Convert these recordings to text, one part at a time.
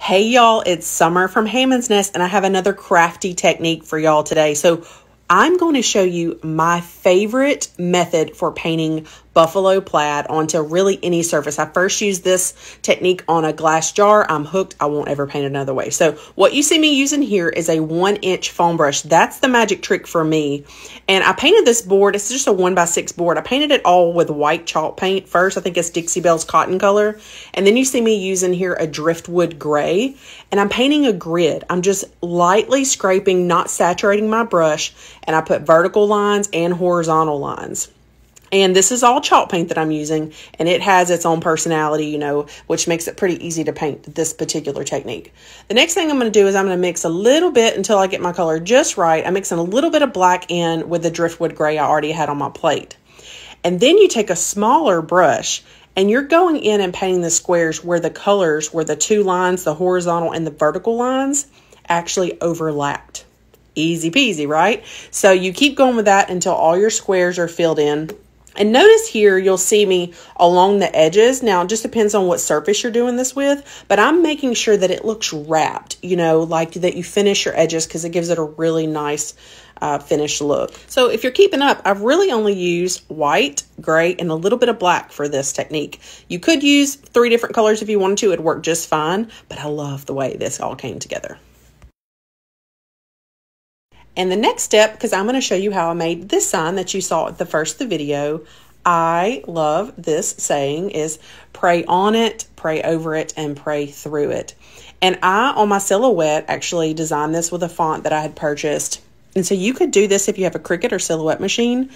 Hey y'all, it's Summer from Hammond's Nest and I have another crafty technique for y'all today. So I'm going to show you my favorite method for painting buffalo plaid onto really any surface. I first used this technique on a glass jar. I'm hooked. I won't ever paint it another way. So what you see me using here is a 1-inch foam brush. That's the magic trick for me. And I painted this board. It's just a 1x6 board. I painted it all with white chalk paint first. I think it's Dixie Belle's cotton color. And then you see me using here a driftwood gray. And I'm painting a grid. I'm just lightly scraping, not saturating my brush. And I put vertical lines and horizontal lines. And this is all chalk paint that I'm using, and it has its own personality, you know, which makes it pretty easy to paint this particular technique. The next thing I'm going to do is I'm going to mix a little bit until I get my color just right. I'm mixing a little bit of black in with the driftwood gray I already had on my plate. And then you take a smaller brush and you're going in and painting the squares where the colors, where the two lines, the horizontal and the vertical lines, actually overlapped. Easy peasy, right? So you keep going with that until all your squares are filled in. And notice here, you'll see me along the edges. Now, it just depends on what surface you're doing this with, but I'm making sure that it looks wrapped, you know, like that you finish your edges because it gives it a really nice finished look. So if you're keeping up, I've really only used white, gray, and a little bit of black for this technique. You could use 3 different colors if you wanted to. It'd work just fine, but I love the way this all came together. And the next step, because I'm going to show you how I made this sign that you saw at the first of the video. I love this saying is pray on it, pray over it, and pray through it. And I, on my silhouette, actually designed this with a font that I had purchased. And so you could do this if you have a Cricut or Silhouette machine.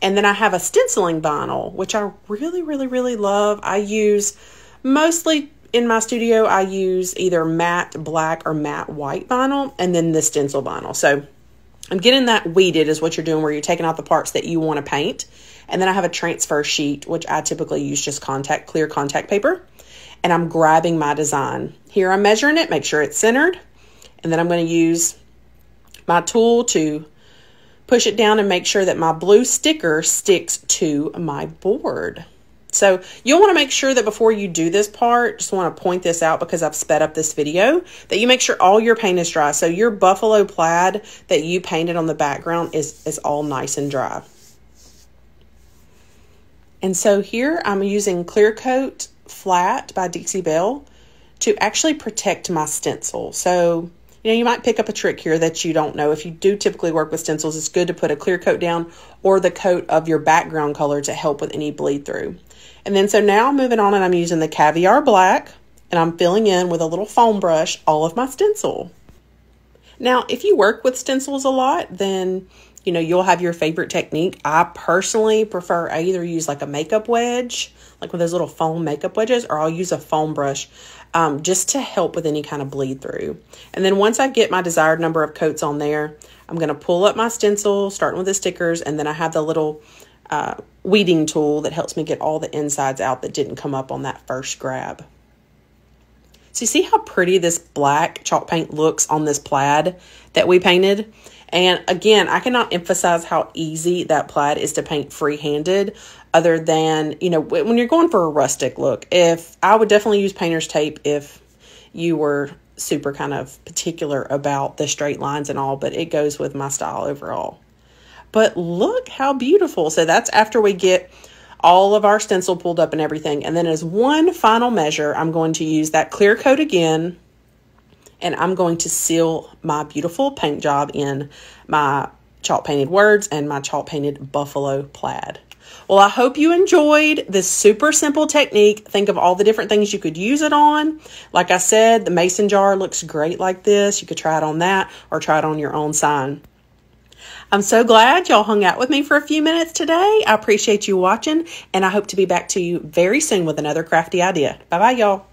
And then I have a stenciling vinyl, which I really love. I use mostly in my studio, I use either matte black or matte white vinyl, and then the stencil vinyl. So I'm getting that weeded is what you're doing, where you're taking out the parts that you want to paint. And then I have a transfer sheet, which I typically use just clear contact paper. And I'm grabbing my design. Here I'm measuring it, make sure it's centered. And then I'm going to use my tool to push it down and make sure that my blue sticker sticks to my board. So you'll want to make sure that before you do this part, just want to point this out because I've sped up this video, that you make sure all your paint is dry. So your buffalo plaid that you painted on the background is all nice and dry. And so here I'm using Clear Coat Flat by Dixie Belle to actually protect my stencil. So, you know, you might pick up a trick here that you don't know. If you do typically work with stencils, it's good to put a clear coat down or the coat of your background color to help with any bleed through. And then so now moving on, and I'm using the Caviar Black, and I'm filling in with a little foam brush all of my stencil. Now, if you work with stencils a lot, then, you know, you'll have your favorite technique. I personally prefer, I either use like a makeup wedge, like with those little foam makeup wedges, or I'll use a foam brush just to help with any kind of bleed through. And then once I get my desired number of coats on there, I'm going to pull up my stencil, starting with the stickers, and then I have the little weeding tool that helps me get all the insides out that didn't come up on that first grab. So you see how pretty this black chalk paint looks on this plaid that we painted? And again, I cannot emphasize how easy that plaid is to paint free-handed, other than, you know, when you're going for a rustic look. If I would definitely use painter's tape if you were super kind of particular about the straight lines and all, but it goes with my style overall. But look how beautiful. So that's after we get all of our stencil pulled up and everything. And then as one final measure, I'm going to use that clear coat again. And I'm going to seal my beautiful paint job in my chalk painted words and my chalk painted buffalo plaid. Well, I hope you enjoyed this super simple technique. Think of all the different things you could use it on. Like I said, the mason jar looks great like this. You could try it on that or try it on your own sign. I'm so glad y'all hung out with me for a few minutes today. I appreciate you watching, and I hope to be back to you very soon with another crafty idea. Bye-bye, y'all.